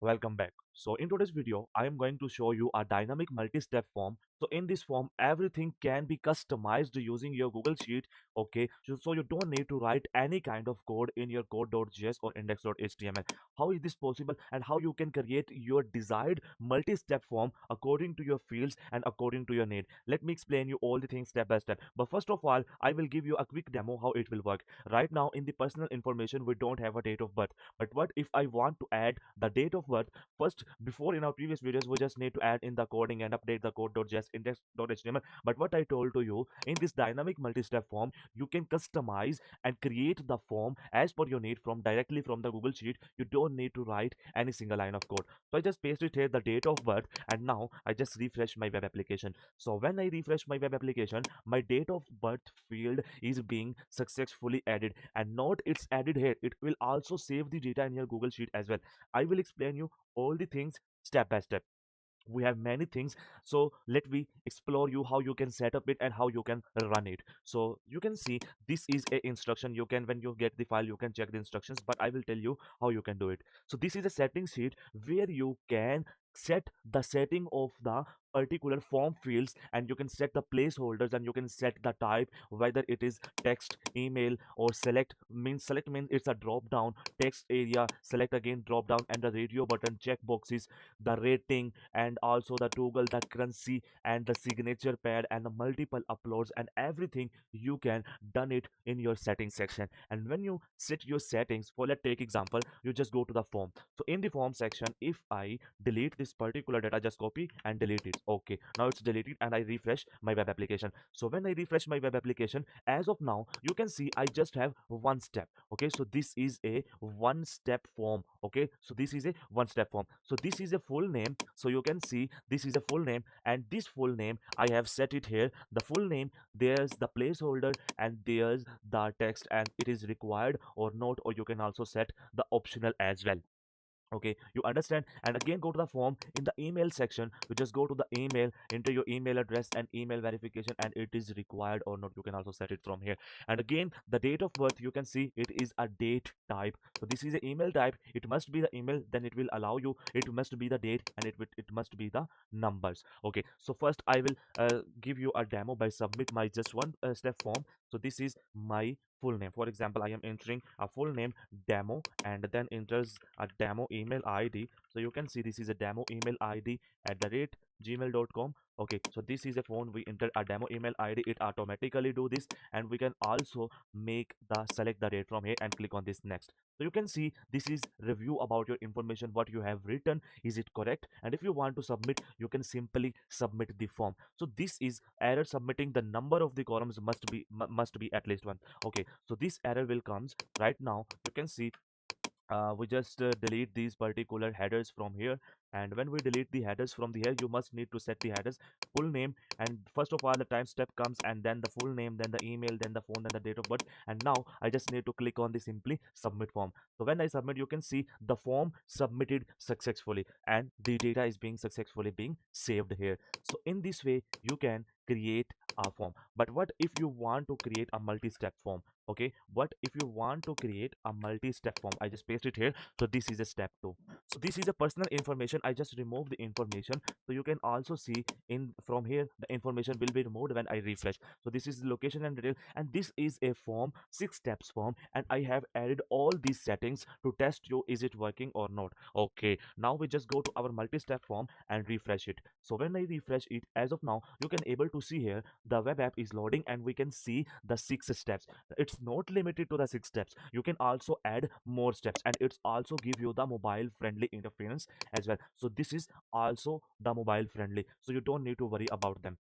Welcome back. So in today's video, I am going to show you a dynamic multi-step form. So in this form, everything can be customized using your Google Sheet. Okay, so you don't need to write any kind of code in your code.js or index.html. How is this possible and how you can create your desired multi-step form according to your fields and according to your need? Let me explain you all the things step by step. But first of all, I will give you a quick demo how it will work. Right now in the personal information, we don't have a date of birth. But what if I want to add the date of birth? First, before in our previous videos, we just need to add in the coding and update the code.js index.html. But what I told to you, in this dynamic multi-step form, you can customize and create the form as per your need from directly from the Google Sheet. You don't need to write any single line of code. So I just pasted here the date of birth, and now I just refresh my web application. So when I refresh my web application, my date of birth field is being successfully added, and not it's added here, it will also save the data in your Google Sheet as well. I will explain you all the things step by step. We have many things, so let me explore you how you can set up it and how you can run it. So you can see this is a instruction. You can, when you get the file, you can check the instructions, but I will tell you how you can do it. So this is a setting sheet where you can set the setting of the particular form fields, and you can set the placeholders, and you can set the type, whether it is text, email, or select means it's a drop down text area, select again drop down, and the radio button check boxes, the rating, and also the toggle, the currency, and the signature pad, and the multiple uploads, and everything you can done it in your settings section. And when you set your settings, for let's take example, you just go to the form. So in the form section, if I delete this particular data, just copy and delete it. Okay, now it's deleted, and I refresh my web application. So when I refresh my web application, as of now, you can see I just have one step. Okay, so this is a one step form. Okay, so this is a one step form. So this is a full name. So you can see this is a full name, and this full name I have set it here. The full name, there's the placeholder, and there's the text, and it is required or not, or you can also set the optional as well. Okay, you understand? And again, go to the form. In the email section, you just go to the email, enter your email address and email verification, and it is required or not, you can also set it from here. And again, the date of birth, you can see it is a date type. So this is an email type, it must be the email, then it will allow you, it must be the date, and it must be the numbers. Okay, so first I will give you a demo by submit my just one step form. So this is my full name. For example, I am entering a full name demo, and then enters a demo email id. So you can see this is a demo email id at the rate gmail.com. Okay, so this is a phone, we enter a demo email id, it automatically do this, and we can also make the select the date from here and click on this next. So you can see this is review about your information, what you have written, is it correct? And if you want to submit, you can simply submit the form. So this is error submitting, the number of the columns must be at least one. Okay, so this error will comes right now. You can see we just delete these particular headers from here. And when we delete the headers from the here, you must need to set the headers full name, and first of all the time step comes, and then the full name, then the email, then the phone, then the date of birth. And now I just need to click on the simply submit form. So when I submit, you can see the form submitted successfully, and the data is being successfully being saved here. So in this way you can create a form. But what if you want to create a multi-step form? Okay, what if you want to create a multi-step form? I just paste it here. So this is a step 2. So this is a personal information, I just remove the information. So you can also see in from here the information will be removed when I refresh. So this is the location and detail, and this is a form 6 steps form, and I have added all these settings to test you is it working or not. Okay, now we just go to our multi-step form and refresh it. So when I refresh it, as of now you can able to see here the web app is loading, and we can see the 6 steps. It's not limited to the 6 steps, you can also add more steps, and it's also give you the mobile friendly interference as well. So this is also the mobile friendly, so you don't need to worry about them.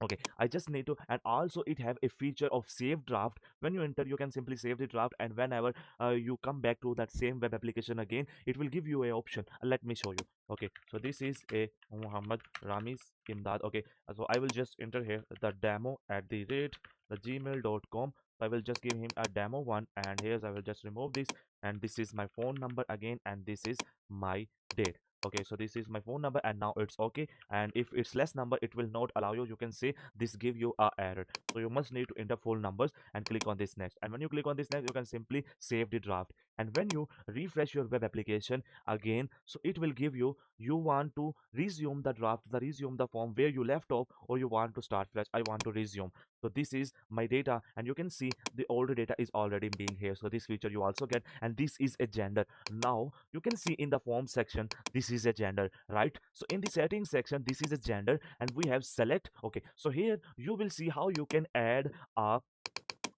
Okay, I just need to, and also it have a feature of save draft. When you enter, you can simply save the draft, and whenever you come back to that same web application again, it will give you a option. Let me show you. Okay, so this is a Muhammad Rameez Imdad. Okay, so I will just enter here the demo at the rate the gmail.com. I will just give him a demo one, and here's I will just remove this, and this is my phone number again, and this is my date. Okay, so this is my phone number, and now it's okay. And if it's less number, it will not allow you. You can say this give you a error, so you must need to enter full numbers and click on this next. And when you click on this next, you can simply save the draft. And when you refresh your web application again, so it will give you, you want to resume the draft, the resume the form where you left off, or you want to start fresh. I want to resume. So this is my data, and you can see the older data is already being here. So this feature you also get, and this is a gender. Now you can see in the form section, this is a gender, right? So in the settings section, this is a gender, and we have select. Okay, so here you will see how you can add a,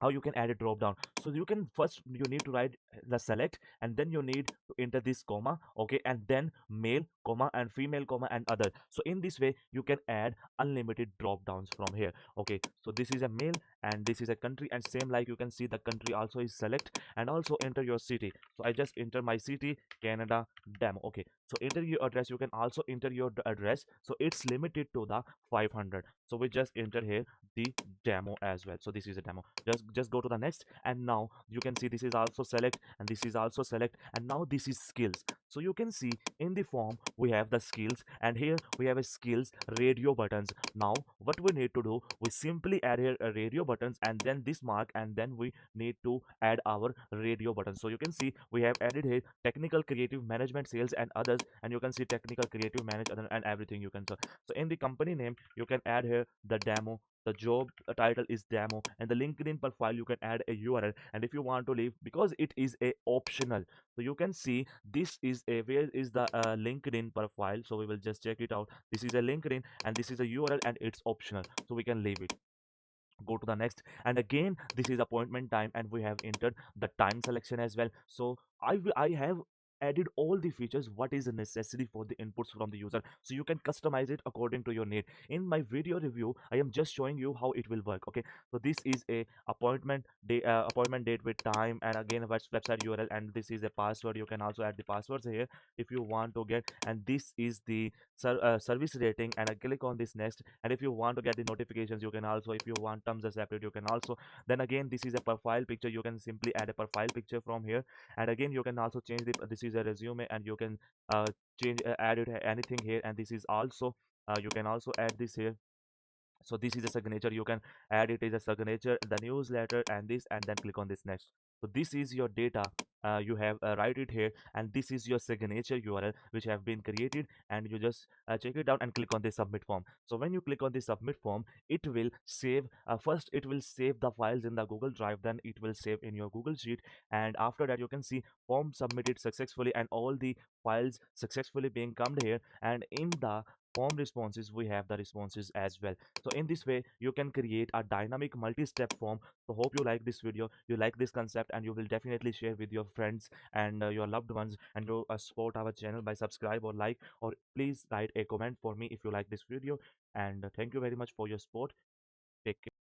how you can add a drop down. So you can first, you need to write the select, and then you need to enter this comma, okay, and then male comma and female comma and other. So in this way you can add unlimited drop downs from here. Okay, so this is a male, and this is a country, and same like you can see the country also is select, and also enter your city. So I just enter my city, Canada demo. Okay, so enter your address, you can also enter your address, so it's limited to the 500. So we just enter here the demo as well. So this is a demo. Just go to the next, and now you can see this is also select, and this is also select, and now this is skills. So you can see in the form we have the skills, and here we have a skills radio buttons. Now what we need to do, we simply add here a radio buttons, and then this mark, and then we need to add our radio buttons. So you can see we have added here technical, creative, management, sales, and others, and you can see technical, creative, manage, other, and everything you can. So in the company name you can add here the demo, the job title is demo, and the LinkedIn profile you can add a URL. And if you want to leave, because it is a optional, so you can see this is a, where is the LinkedIn profile. So we will just check it out. This is a LinkedIn, and this is a URL, and it's optional, so we can leave it. Go to the next, and again this is appointment time, and we have entered the time selection as well. So I have added all the features what is a necessary for the inputs from the user, so you can customize it according to your need. In my video review I am just showing you how it will work. Okay, so this is a appointment day, appointment date with time, and again a website URL, and this is a password. You can also add the passwords here if you want to get, and this is the service rating, and I click on this next. And if you want to get the notifications, you can also, if you want terms as separate, you can also. Then again this is a profile picture, you can simply add a profile picture from here. And again you can also change the, this is a resume, and you can uh, change add it anything here. And this is also, you can also add this here. So this is a signature, you can add it as a signature, the newsletter, and this, and then click on this next. So this is your data, you have write it here, and this is your signature URL which have been created, and you just check it out and click on the submit form. So when you click on the submit form, it will save, first it will save the files in the Google Drive, then it will save in your Google Sheet, and after that you can see form submitted successfully, and all the files successfully being come here. And in the form responses we have the responses as well. So in this way you can create a dynamic multi-step form. So hope you like this video, you like this concept, and you will definitely share with your friends and your loved ones, and you support our channel by subscribe or like, or please write a comment for me if you like this video. And thank you very much for your support. Take care.